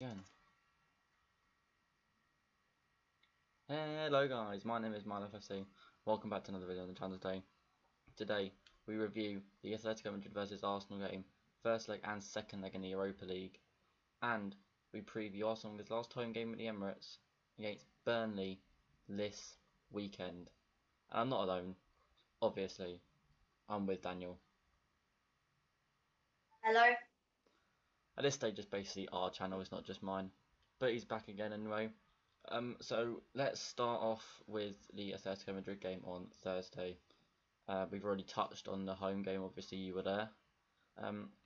Again. Hello guys, my name is MiloFC. Welcome back to another video on the channel today. Today we review the Atletico Madrid versus Arsenal game, first leg and second leg in the Europa League, and we preview Arsenal's last home game at the Emirates against Burnley this weekend. And I'm not alone, obviously. I'm with Daniel. Hello. At this stage, it's basically our channel, it's not just mine, but he's back again anyway. So let's start off with the Atletico Madrid game on Thursday. We've already touched on the home game, obviously you were there.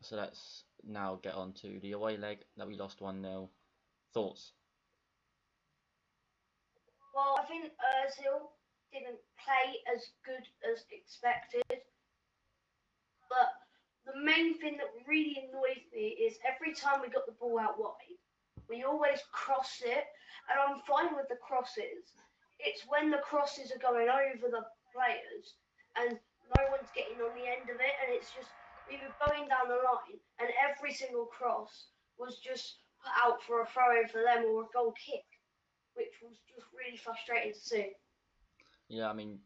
So let's now get on to the away leg that we lost 1-0. Thoughts? Well, I think Ozil didn't play as good as expected, but the main thing that really annoys me is every time we got the ball out wide, we always cross it, and I'm fine with the crosses. It's when the crosses are going over the players and no one's getting on the end of it, and it's just we were going down the line, and every single cross was just put out for a throw in for them or a goal kick, which was just really frustrating to see. Yeah, I mean,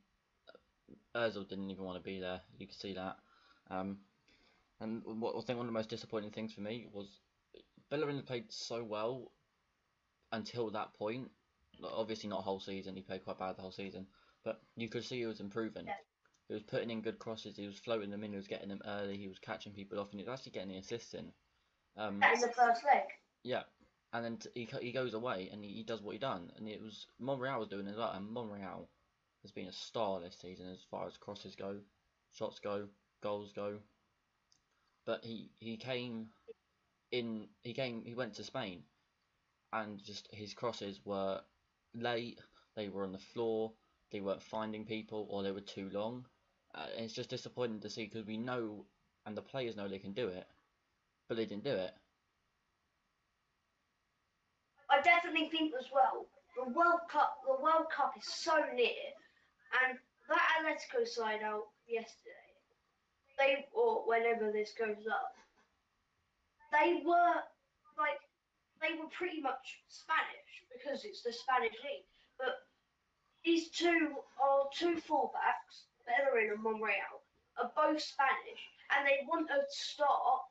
Ozil didn't even want to be there. You could see that. Um, and what I think one of the most disappointing things for me was Bellerin played so well until that point. Obviously not whole season. He played quite bad the whole season, but you could see he was improving. Yeah. He was putting in good crosses. He was floating them in. He was getting them early. He was catching people off, and he was actually getting the assists in. In the first leg. Yeah, and then he goes away and he does what he done, and it was Monreal was doing as well. And Monreal has been a star this season as far as crosses go, shots go, goals go. But he came in. He went to Spain, and just his crosses were late. They were on the floor. They weren't finding people, or they were too long. And it's just disappointing to see because we know, and the players know they can do it, but they didn't do it. I definitely think as well. The World Cup is so near, and that Atletico side out yesterday, or whenever this goes up, they were like they were pretty much Spanish because it's the Spanish league. But these two fullbacks, Bellerin and Monreal, are both Spanish, and they want to start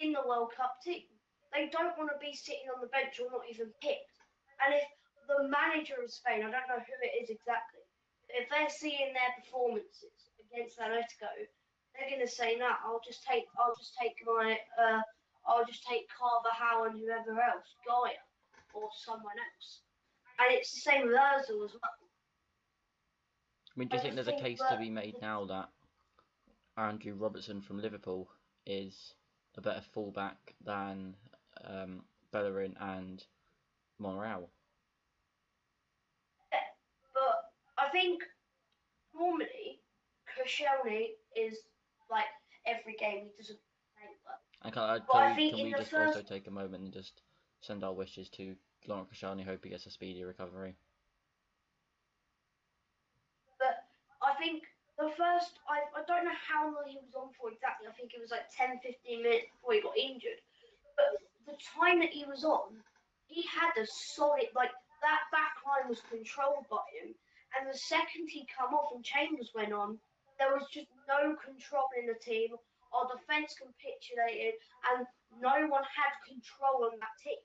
in the World Cup team. They don't want to be sitting on the bench or not even picked. And if the manager of Spain, I don't know who it is exactly, but if they're seeing their performances against Atletico, they're going to say, "No, I'll just take Carvajal and whoever else, Gaia or someone else." And it's the same with Ozil as well. I mean, do I you think just there's a think case to that be made now that Andrew Robertson from Liverpool is a better fullback than Bellerin and Monreal? yeah, but I think normally Koscielny is like every game he doesn't play well. And But I think can in we the just also first, take a moment and just send our wishes to Laurent Koscielny, hope he gets a speedy recovery. but I think I don't know how long he was on for exactly. I think it was like 10, 15 minutes before he got injured. But the time that he was on, he had a solid that back line was controlled by him. And the second he come off and Chambers went on, there was just no control in the team. Our defence capitulated, and no one had control on that team.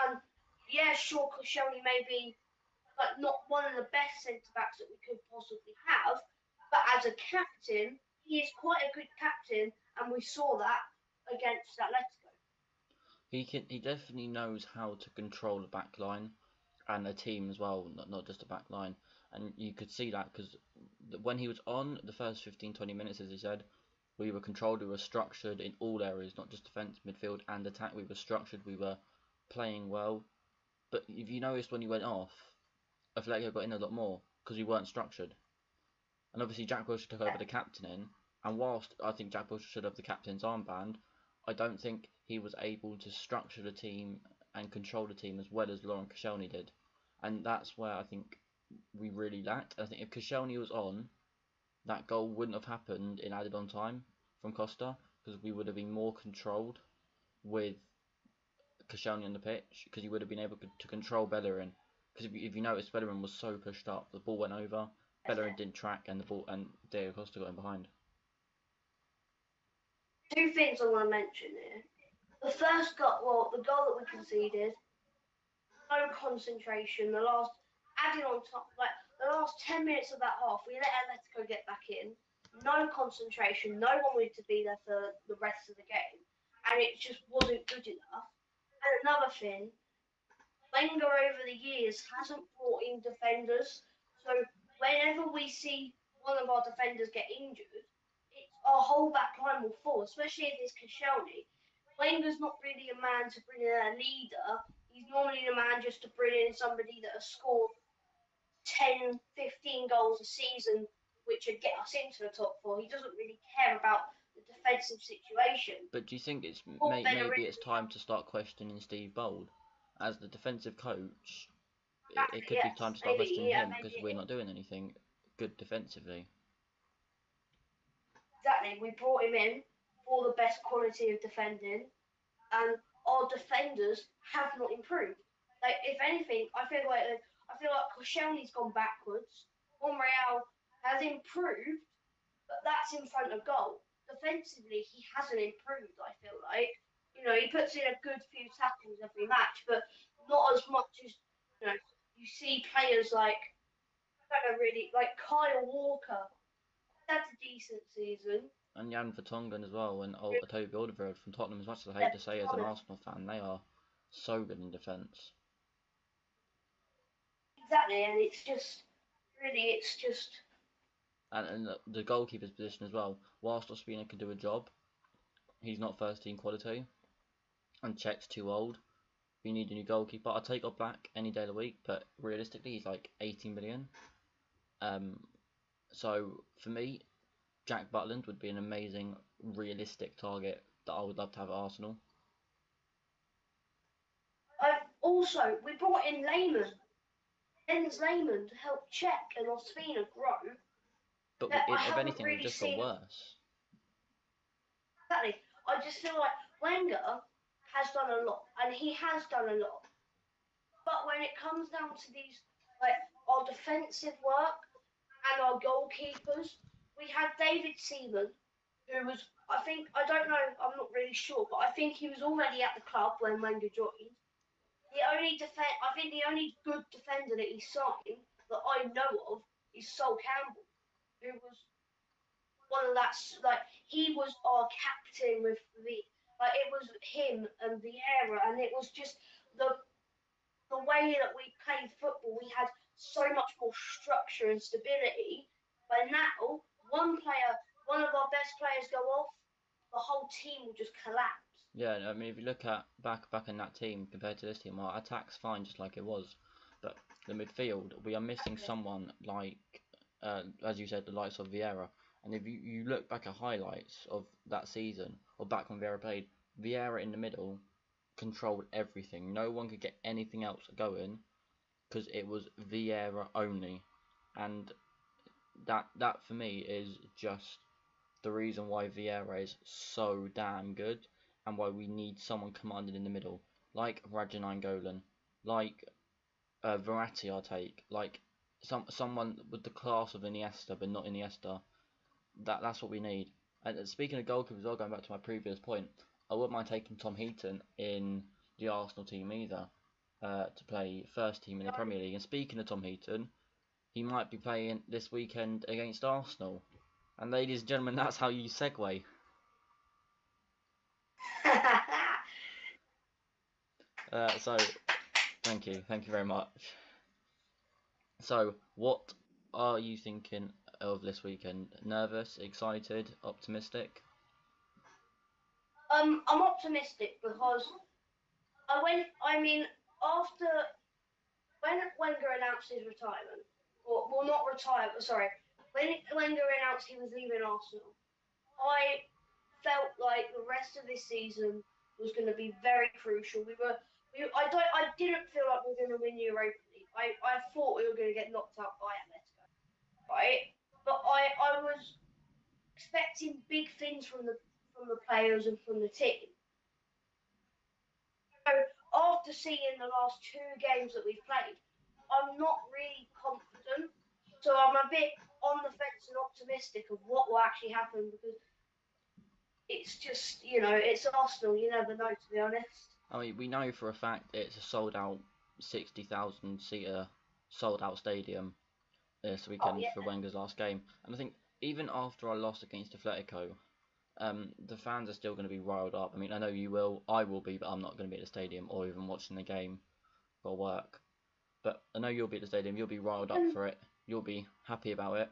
And yeah, sure, Koscielny may be like not one of the best centre backs that we could possibly have, but as a captain, he is quite a good captain, and we saw that against Atletico. He definitely knows how to control the back line and the team as well, not just the back line. And you could see that because when he was on the first 15-20 minutes, as he said, we were controlled, we were structured in all areas, not just defence, midfield and attack. We were structured, we were playing well. But if you noticed when he went off, Atletico got in a lot more because we weren't structured. And obviously Jack Wilshere took over the captaining, and whilst I think Jack Wilshere should have the captain's armband, I don't think he was able to structure the team and control the team as well as Laurent Koscielny did. And that's where I think we really lacked. I think if Koscielny was on, that goal wouldn't have happened in added on time from Costa because we would have been more controlled with Koscielny on the pitch, because he would have been able to control Bellerin. Because if you notice, Bellerin was so pushed up, the ball went over, Bellerin didn't track, and Diego Costa got in behind. Two things I want to mention here. The first goal, the goal that we conceded, no concentration. Adding on top, like the last 10 minutes of that half, we let Atletico get back in. No concentration. No one wanted to be there for the rest of the game, and it just wasn't good enough. And another thing, Wenger over the years hasn't brought in defenders. So whenever we see one of our defenders get injured, our whole back line will fall, especially if it's Koscielny. Wenger's not really a man to bring in a leader. He's normally the man just to bring in somebody that has scored 10, 15 goals a season, which would get us into the top four. He doesn't really care about the defensive situation. But do you think maybe it's time to start questioning Steve Bold as the defensive coach? It could be time to start questioning him because we're not doing anything good defensively. Exactly, we brought him in for the best quality of defending, and our defenders have not improved. Like, if anything, I feel like Koscielny's gone backwards. Monreal has improved, but that's in front of goal. Defensively, he hasn't improved. I feel like, he puts in a good few tackles every match, but not as much as you see players like, I don't know really, like Kyle Walker. That's a decent season. And Jan Vertonghen as well, and Toby Alderweireld from Tottenham. As much as I hate to say as an Arsenal fan, they are so good in defence. Exactly, and it's just. And the goalkeeper's position as well. Whilst Ospina can do a job, he's not first team quality, and Czech's too old. We need a new goalkeeper. I'll take Oblak any day of the week, but realistically, he's like 18 million. So for me, Jack Butland would be an amazing, realistic target that I would love to have at Arsenal. We brought in Jens Lehmann to help Czech and Ospina grow. But if anything, we've just got worse. Exactly. I just feel like Wenger has done a lot, and he has done a lot. But when it comes down to these, like our defensive work and our goalkeepers, we had David Seaman, who was, I don't know, I'm not really sure, but I think he was already at the club when Wenger joined. I think the only good defender that he signed that I know of is Sol Campbell, who was one of he was our captain with it was him and Vieira, and it was just the way that we played football. We had so much more structure and stability. But now, one of our best players go off, the whole team will just collapse. Yeah, I mean, if you look at back in that team compared to this team, our attack's fine just like it was, but the midfield, we are missing someone like, as you said, the likes of Vieira. And if you look back at highlights of that season, or back when Vieira played, Vieira in the middle controlled everything. No one could get anything else going because it was Vieira only, and that for me is just the reason why Vieira is so damn good, and why we need someone commanding in the middle, like Radja Nainggolan, like Verratti. I'll take like someone with the class of Iniesta, but not Iniesta. That's what we need. And speaking of goalkeepers, going back to my previous point, I wouldn't mind taking Tom Heaton in the Arsenal team either, to play first team in the Premier League. And speaking of Tom Heaton, he might be playing this weekend against Arsenal. And ladies and gentlemen, that's how you segue. So, thank you very much. So, what are you thinking of this weekend? Nervous, excited, optimistic? I'm optimistic because after when Wenger announced his retirement, when Wenger announced he was leaving Arsenal, I felt like the rest of this season was going to be very crucial. I didn't feel like we were going to win Europa League. I thought we were going to get knocked out by Atletico, right? But I was expecting big things from the players and from the team. So after seeing the last 2 games that we've played, I'm not really confident. So I'm a bit on the fence and optimistic of what will actually happen because it's just, it's Arsenal. You never know, to be honest. I mean, we know for a fact it's a sold out 60,000 seater, sold out stadium this Oh, weekend yeah. for Wenger's last game. And I think even after our loss against Atletico, the fans are still going to be riled up. I mean, I know you will, I will be, but I'm not going to be at the stadium or even watching the game for work. But I know you'll be at the stadium, you'll be riled up for it, you'll be happy about it.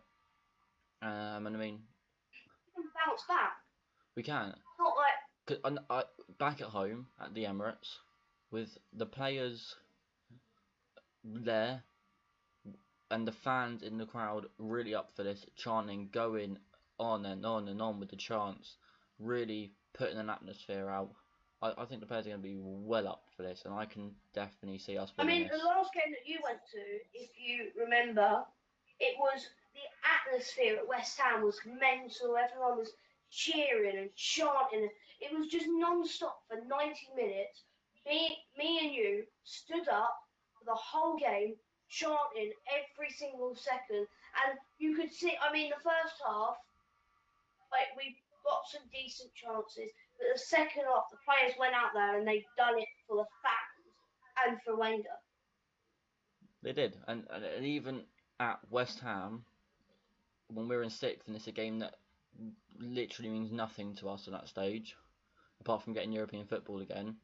And I mean, We can bounce back. we can. It's not like. Back at home at the Emirates, with the players there and the fans in the crowd really up for this, chanting, going on and on and on with the chants, really putting an atmosphere out. I think the players are going to be well up for this, and I can definitely see us I winning mean, this. the last game that you went to, if you remember, it was the atmosphere at West Ham was mental. Everyone was cheering and chanting. It was just non-stop for 90 minutes. Me and you stood up for the whole game, chanting every single second. And you could see, I mean, the first half, like, we got some decent chances. But the second half, the players went out there and they done it for the fans and for Wenger. They did, and even at West Ham, when we were in sixth, and it's a game that literally means nothing to us at that stage, apart from getting European football again,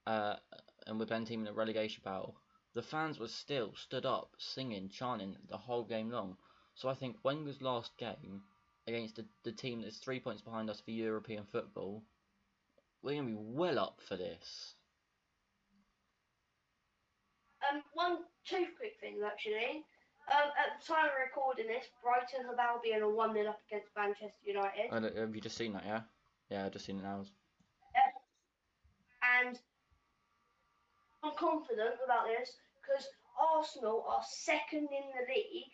and we're playing a team in a relegation battle, the fans were still stood up, singing, chanting the whole game long. So I think Wenger's last game against the team that's 3 points behind us for European football, we're going to be well up for this. Two quick things actually. At the time of recording this, Brighton have Albion are 1-0 up against Manchester United. Have you just seen that, yeah? Yeah, I've just seen it now. And I'm confident about this because Arsenal are second in the league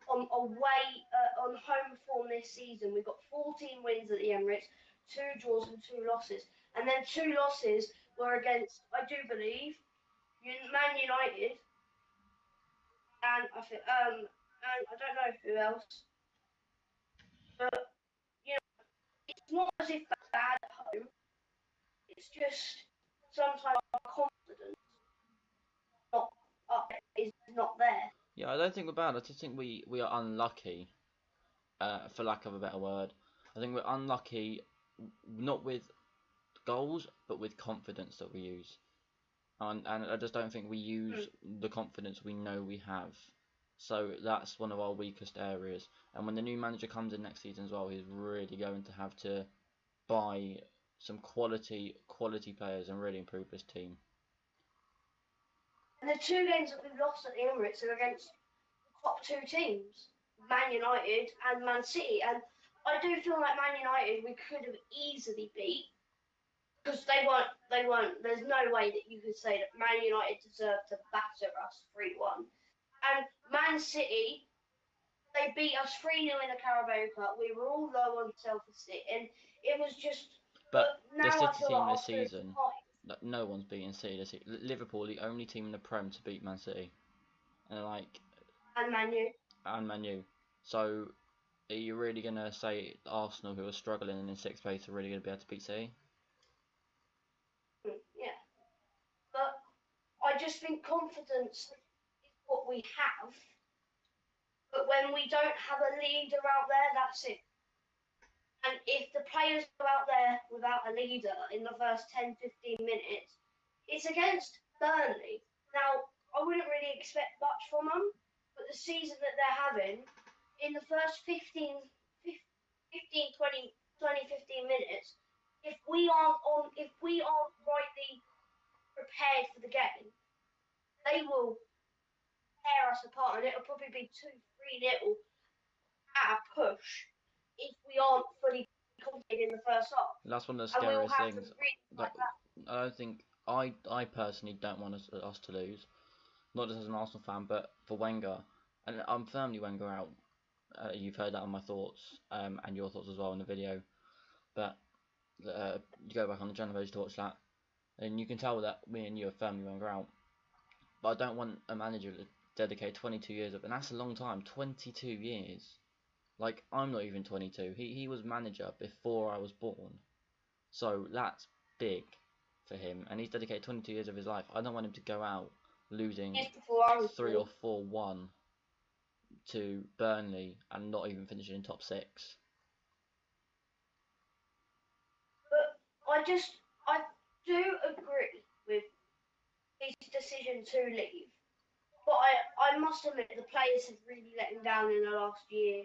on home form this season. We've got 14 wins at the Emirates, 2 draws and 2 losses. And then 2 losses were against, I do believe, Man United, and I think and I don't know who else. But it's not as if they're bad at home. It's just sometimes our confidence is not there. Yeah, I don't think we're bad. I just think we are unlucky, for lack of a better word. I think we're unlucky, not with goals, but with confidence that we use. And I just don't think we use the confidence we know we have. So that's one of our weakest areas. And when the new manager comes in next season as well, he's really going to have to buy some quality players and really improve this team. And the 2 games that we've lost at the Emirates are against the top 2 teams, Man United and Man City. And I do feel like Man United we could have easily beat because they weren't. There's no way that you could say that Man United deserved to batter us 3-1. And Man City, they beat us 3-0 in the Carabao Cup. We were all low on self-esteem, and it was just. But now the I City feel team like this season, no one's beaten City this season. Liverpool, the only team in the Prem to beat Man City, and and Man U. And Man U. So, are you really gonna say Arsenal, who are struggling in 6th place, are really gonna be able to beat City? Yeah, but I just think confidence is what we have. But when we don't have a leader out there, that's it. And if the players go out there without a leader in the first 10-15 minutes, it's against Burnley. Now, I wouldn't really expect much from them, but the season that they're having, in the first 15, 20, 15 minutes, if we aren't rightly prepared for the game, they will tear us apart, and it'll probably be 2-3-0 at a push if we aren't fully confident in the first half. That's one of the scariest things. I don't think I personally don't want us to lose, not just as an Arsenal fan, but for Wenger, and I'm firmly Wenger out. You've heard that on my thoughts, and your thoughts as well in the video. But you go back on the channel page to watch that. And you can tell that me and you are firmly Wenger out. But I don't want a manager to dedicate 22 years of, and that's a long time, 22 years. Like, I'm not even 22. He was manager before I was born. So that's big for him. And he's dedicated 22 years of his life. I don't want him to go out losing Years before I was 3 or born. 4-1 to Burnley and not even finishing in top 6. But I do agree with his decision to leave. But I must admit the players have really let him down in the last year.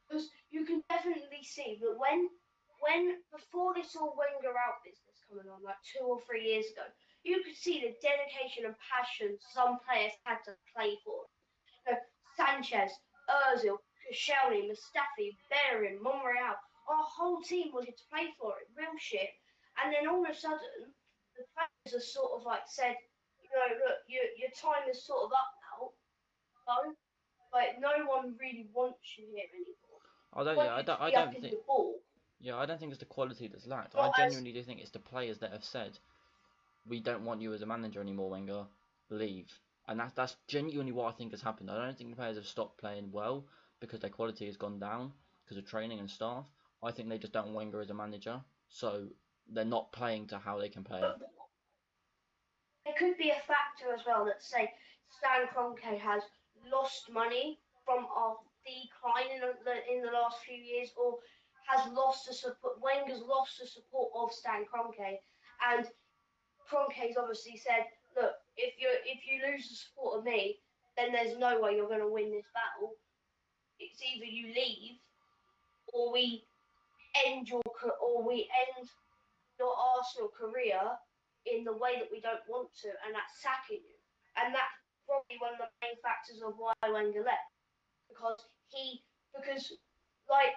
Because you can definitely see that when before this all Wenger out business coming on, like 2 or 3 years ago, you could see the dedication and passion some players had to play for. You know, Sanchez, Ozil, Koscielny, Mustafi, Bellerin, Monreal, our whole team wanted to play for it, real shit. And then all of a sudden, the players are sort of like said, you know, look, your time is sort of up now. So, like, no one really wants you here anymore. I don't. Want Yeah, you to I be up don't in think. the ball, Yeah, I don't think it's the quality that's lacked. I not as genuinely do think it's the players that have said, "We don't want you as a manager anymore, Wenger. Leave." And that's genuinely what I think has happened. I don't think the players have stopped playing well because their quality has gone down because of training and staff. I think they just don't want Wenger as a manager, so they're not playing to how they can play. there could be a factor as well that say Stan Kroenke has lost money from our decline in the last few years, or has lost the support. Wenger's lost the support of Stan Kroenke, and Kroenke's obviously said, "Look, if you lose the support of me, then there's no way you're going to win this battle. It's either you leave, or we or we end your Arsenal career in the way that we don't want to, and that's sacking you." And that's probably one of the main factors of why Wenger left, because he because like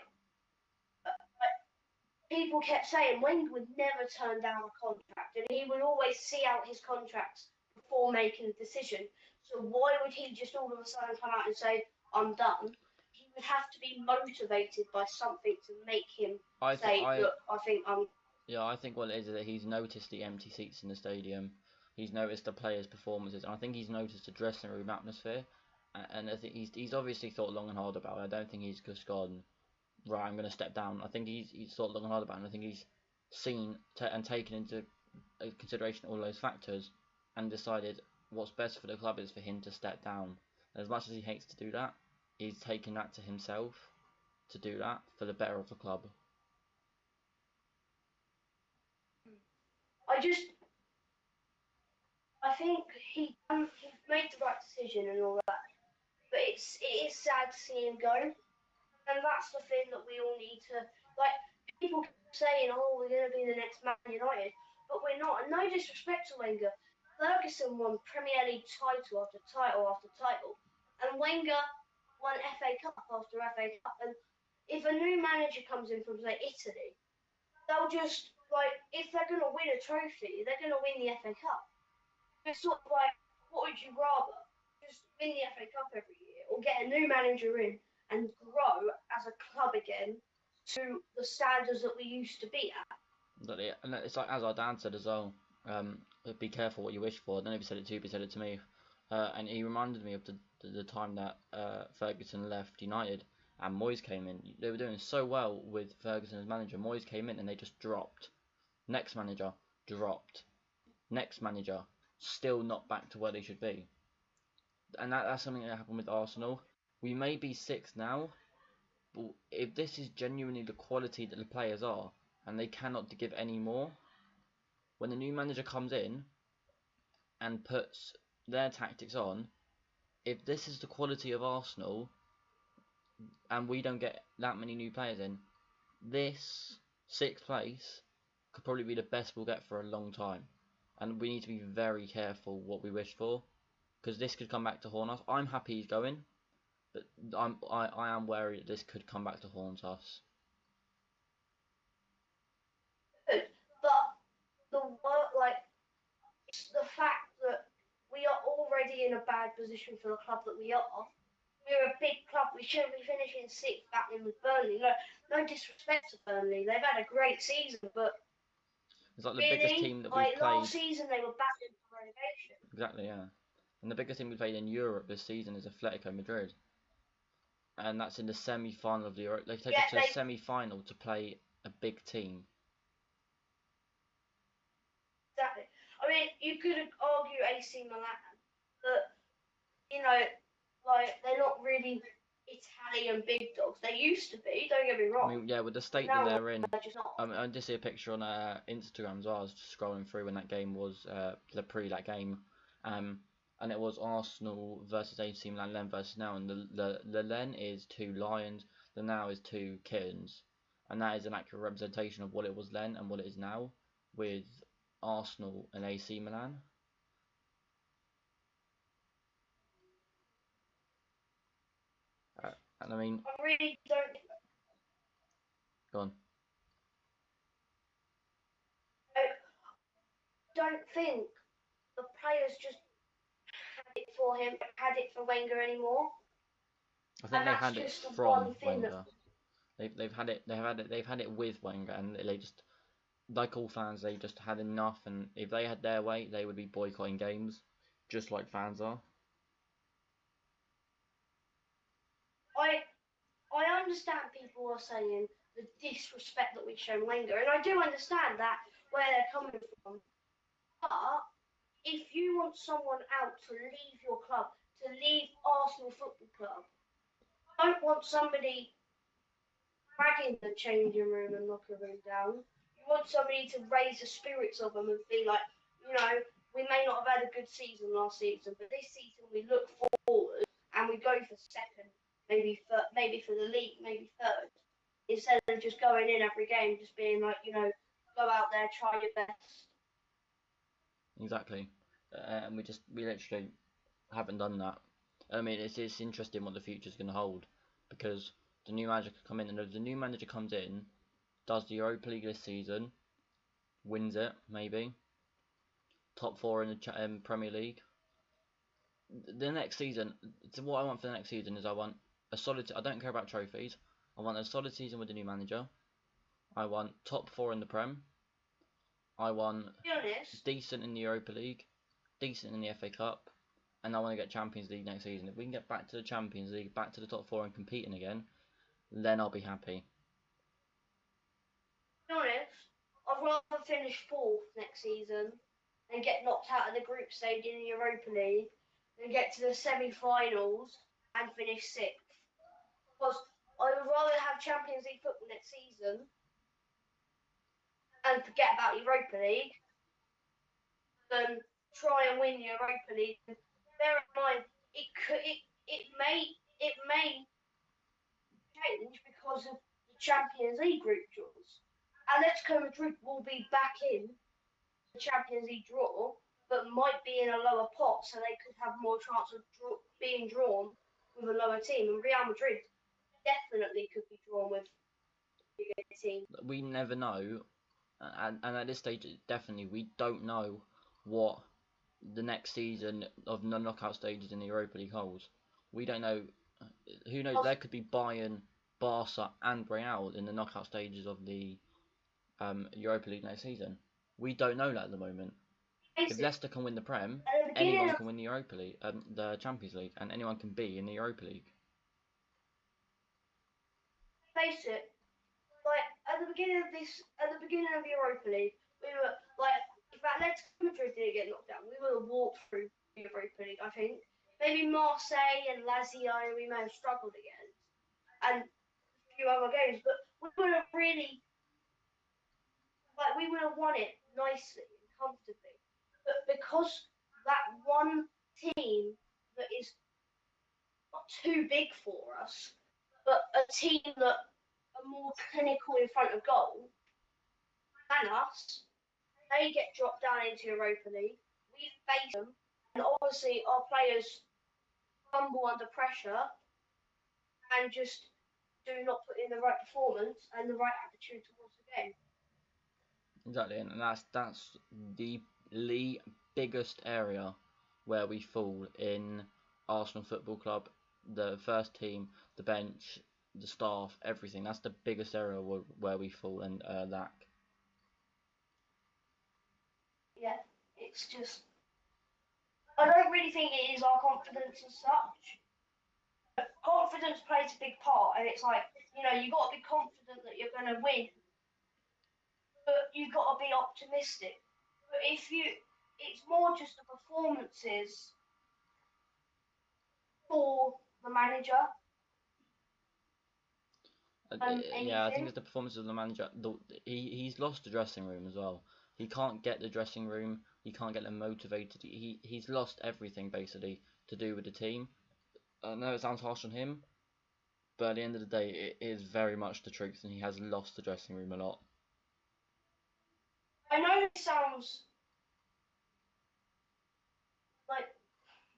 people kept saying Wenger would never turn down a contract, and he would always see out his contracts before making a decision. So why would he just all of a sudden come out and say I'm done? He would have to be motivated by something to make him I th- say, I "Look, I think I'm." Yeah, I think what it is that he's noticed the empty seats in the stadium. He's noticed the players' performances, and I think he's noticed the dressing room atmosphere. And I think he's obviously thought long and hard about it. I don't think he's just gone, right, I'm going to step down. I think he's thought long and hard about it. And I think he's seen and taken into consideration all those factors and decided what's best for the club is for him to step down. And as much as he hates to do that, he's taken that to himself to do that for the better of the club. I just I think he made the right decision and all that, but it is sad to see him go, and that's the thing that we all need to like. People keep saying, "Oh, we're going to be the next Man United," but we're not. And no disrespect to Wenger, Ferguson won Premier League title after title after title, and Wenger won FA Cup after FA Cup. And if a new manager comes in from say Italy, they'll just like if they're going to win a trophy, they're going to win the FA Cup. It's sort of like, what would you rather? Just win the FA Cup every year, or get a new manager in and grow as a club again to the standards that we used to be at? And it's like as our dad said as well. Be careful what you wish for. I don't know if he said it to you, but he said it to me. And he reminded me of the time that Ferguson left United and Moyes came in. They were doing so well with Ferguson as manager. Moyes came in and they just dropped. Next manager dropped. Next manager still not back to where they should be. And that's something that happened with Arsenal. We may be sixth now, but if this is genuinely the quality that the players are, and they cannot give any more, when the new manager comes in and puts their tactics on, if this is the quality of Arsenal, and we don't get that many new players in, this sixth place could probably be the best we'll get for a long time. And we need to be very careful what we wish for, because this could come back to haunt us. I'm happy he's going, but I am wary that this could come back to haunt us. Good, but the work, like, it's the fact that we are already in a bad position for the club that we are. We're a big club. We shouldn't be finishing sixth battling with Burnley. No disrespect to Burnley. They've had a great season, but It's like the biggest Really? team that we've Like played. last season, they were back into relegation. Exactly, yeah. And the biggest team we played in Europe this season is Atletico Madrid, and that's in the semi-final of the Euro. They've taken Yeah, it to a semi-final to play a big team. exactly. I mean, you could argue AC Milan, but you know, like they're not really Italian big dogs. They used to be. Don't get me I wrong. mean, yeah, with the But state that now they're in. they're just not. I did see a picture on Instagram as well. I was just scrolling through when that game was, the pre that game, and it was Arsenal versus AC Milan, Len versus Now, and the Len is two lions, the Now is two kittens, and that is an accurate representation of what it was then and what it is now with Arsenal and AC Milan. And I mean, I really go on. don't think the players just had it for him, had it for Wenger anymore. I think And they that's had it just the from one thing that Wenger. They've had it with Wenger, and they just, like all fans, they just had enough, and if they had their way, they would be boycotting games, just like fans are. I understand people are saying the disrespect that we've shown Wenger, and I do understand that where they're coming from. But if you want someone out to leave your club, to leave Arsenal Football Club, I don't want somebody dragging the changing room and locker room down. You want somebody to raise the spirits of them and be like, you know, we may not have had a good season last season, but this season we look forward and we go for second, maybe for the league, maybe third, instead of just going in every game, just being like, you know, go out there, try your best. Exactly, and we literally haven't done that. I mean, it's interesting what the future's going to hold, because the new manager could come in, and if the new manager comes in, does the Europa League this season, wins it maybe, top four in the Premier League. The next season, what I want for the next season is I want a solid. I don't care about trophies. I want a solid season with the new manager. I want top four in the Prem. I want To be honest, decent in the Europa League, decent in the FA Cup, and I want to get Champions League next season. If we can get back to the Champions League, back to the top four and competing again, then I'll be happy. to be honest, I'd rather finish fourth next season and get knocked out of the group stage in the Europa League than get to the semi-finals and finish sixth. Because I would rather have Champions League football next season and forget about Europa League than try and win the Europa League. Bear in mind, it may change because of the Champions League group draws. Atletico Madrid will be back in the Champions League draw, but might be in a lower pot, so they could have more chance of being drawn with a lower team. And Real Madrid definitely could be drawn with a bigger team. We never know, and at this stage, definitely we don't know what the next season of the knockout stages in the Europa League holds. We don't know. Who knows? There could be Bayern, Barca, and Real in the knockout stages of the Europa League next season. We don't know that at the moment. If Leicester can win the Prem, anyone can win the Europa League, the Champions League, and anyone can be in the Europa League. Face it, like at the beginning of Europa League, we were like, if Atletico Madrid didn't get knocked out, we would have walked through the Europa League. I think maybe Marseille and Lazio we may have struggled against, and a few other games, but we would have really, like, we would have won it nicely and comfortably. But because that one team that is not too big for us, but a team that are more clinical in front of goal than us, they get dropped down into Europa League. We face them, and obviously our players crumble under pressure and just do not put in the right performance and the right attitude towards the game. Exactly, and that's the biggest area where we fall in Arsenal Football Club. The first team, the bench, the staff, everything. That's the biggest area where we fall and lack. yeah, it's just I don't really think it is our confidence as such. Confidence plays a big part, and it's like you got to be confident that you're going to win, but you've got to be optimistic. But it's more just the performances for the manager than Yeah, I think anything. it's the performance of the manager. He's lost the dressing room as well. He can't get the dressing room. He can't get them motivated. He's lost everything basically to do with the team. I know it sounds harsh on him, but at the end of the day, it is very much the truth, and he has lost the dressing room a lot. I know it sounds like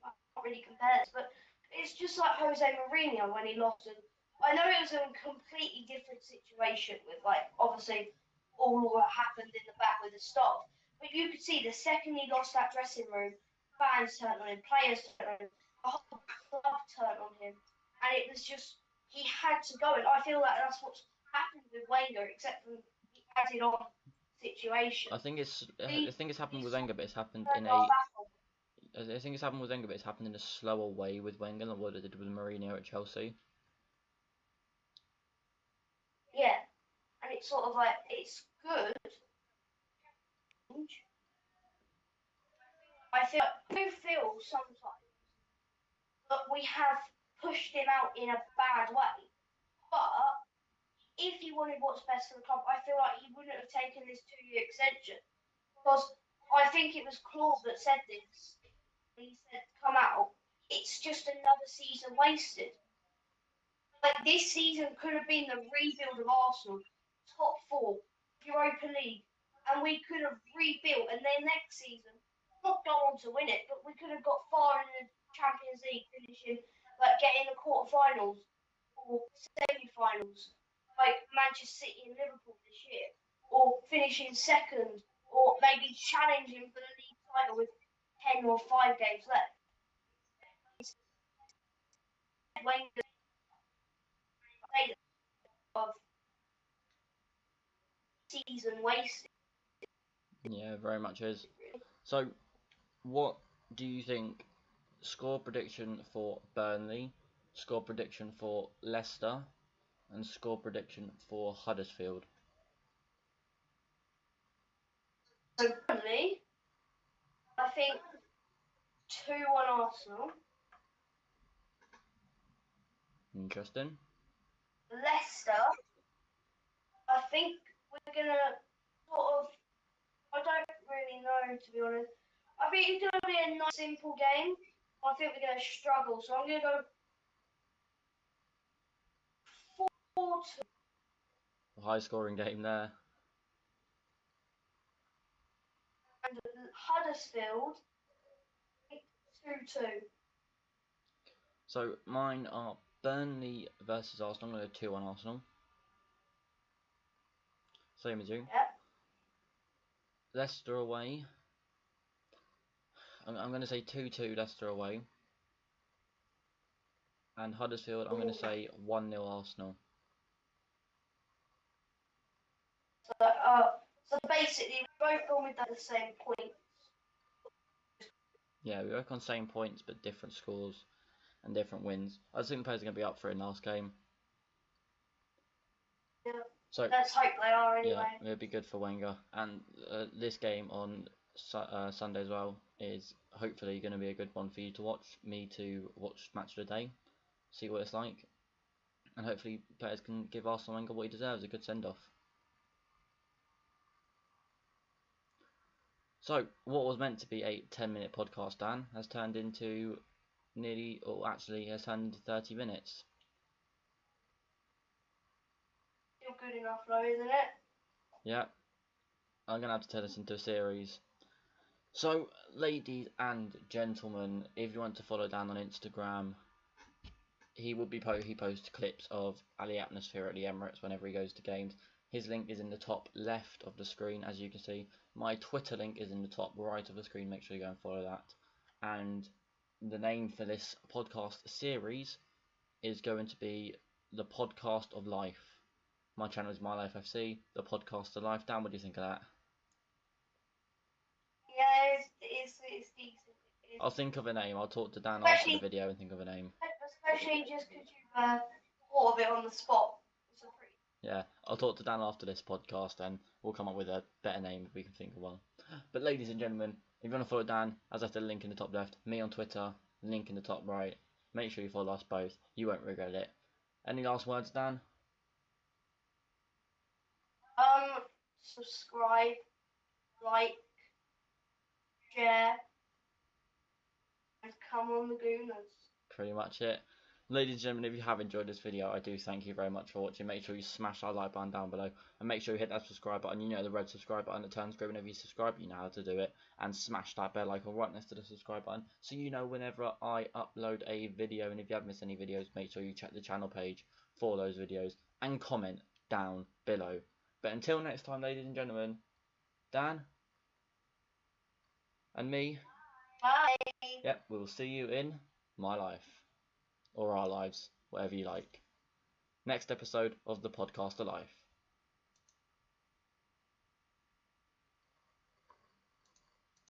I can't really compare this, but it's just like Jose Mourinho when he lost. And I know it was a completely different situation with like obviously all what happened in the back with the staff, but you could see the second he lost that dressing room, fans turned on him, players turned on him, the whole club turned on him, and it was just he had to go. And I feel like that's what's happened with Wenger, except for the added on situation. I think it's happened with He's Wenger, but it's happened in turned our a. back on. I think it's happened with Wenger, but it's happened in a slower way with Wenger than what it did with Mourinho at Chelsea. Yeah, and it's sort of like it's good. I do feel sometimes that we have pushed him out in a bad way. But if he wanted what's best for the club, I feel like he wouldn't have taken this 2-year extension. Because I think it was Claude that said this. He said, come out, it's just another season wasted. Like this season could have been the rebuild of Arsenal, top four, Europa League, and we could have rebuilt. And then next season, not go on to win it, but we could have got far in the Champions League, finishing like getting the quarterfinals or semi-finals, like Manchester City and Liverpool this year, or finishing second, or maybe challenging for the league title with 10 or 5 games left. Wenger of season wasted. Yeah, very much is. So, what do you think? Score prediction for Burnley, score prediction for Leicester, and score prediction for Huddersfield. So Burnley, I think 2-1 Arsenal. Interesting. Leicester, I think we're gonna sort of. I don't really know to be honest. I think it's gonna be a nice simple game. I think we're gonna struggle, so I'm gonna go 4-2. High scoring game there. And Huddersfield 2-2. So mine are Burnley versus Arsenal. I'm going to go 2-1 Arsenal. Same as you. Yep. Leicester away. I'm going to say 2-2 Leicester away. And Huddersfield, I'm going to say 1-0 Arsenal. So basically, we're both going with the same point. Yeah, we work on same points but different scores and different wins. I think the players are going to be up for it in last game. Yeah. So let's hope they are anyway. Yeah, it'll be good for Wenger. And this game on Sunday as well is hopefully going to be a good one for you to watch. Me to watch Match of the Day, see what it's like, and hopefully players can give Arsene Wenger what he deserves, a good send-off. So, what was meant to be a 10-minute podcast, Dan, has turned into has turned into 30 minutes. Still good enough though, isn't it? Yeah, I'm going to have to turn this into a series. So, ladies and gentlemen, if you want to follow Dan on Instagram, he posts clips of Ali atmosphere at the Emirates whenever he goes to games. His link is in the top left of the screen, as you can see. My Twitter link is in the top right of the screen. Make sure you go and follow that. And the name for this podcast series is going to be The Podcast of Life. My channel is My Life FC, The Podcast of Life. Dan, what do you think of that? Yeah, I'll think of a name. I'll talk to Dan after the video and think of a name. Especially just because you thought of it on the spot. Yeah, I'll talk to Dan after this podcast and we'll come up with a better name if we can think of one. But ladies and gentlemen, if you want to follow Dan, as I said, link in the top left, me on Twitter, link in the top right. Make sure you follow us both. You won't regret it. Any last words, Dan? Subscribe, like, share, and come on the Gooners. Pretty much it. Ladies and gentlemen, if you have enjoyed this video, I do thank you very much for watching. Make sure you smash that like button down below and make sure you hit that subscribe button. You know the red subscribe button that turns green whenever you subscribe. You know how to do it. And smash that bell icon right next to the subscribe button so you know whenever I upload a video. And if you have missed any videos, make sure you check the channel page for those videos and comment down below. But until next time, ladies and gentlemen, Dan and me. Bye. Yep, we will see you in my life. Or our lives, whatever you like. Next episode of the podcast Alive.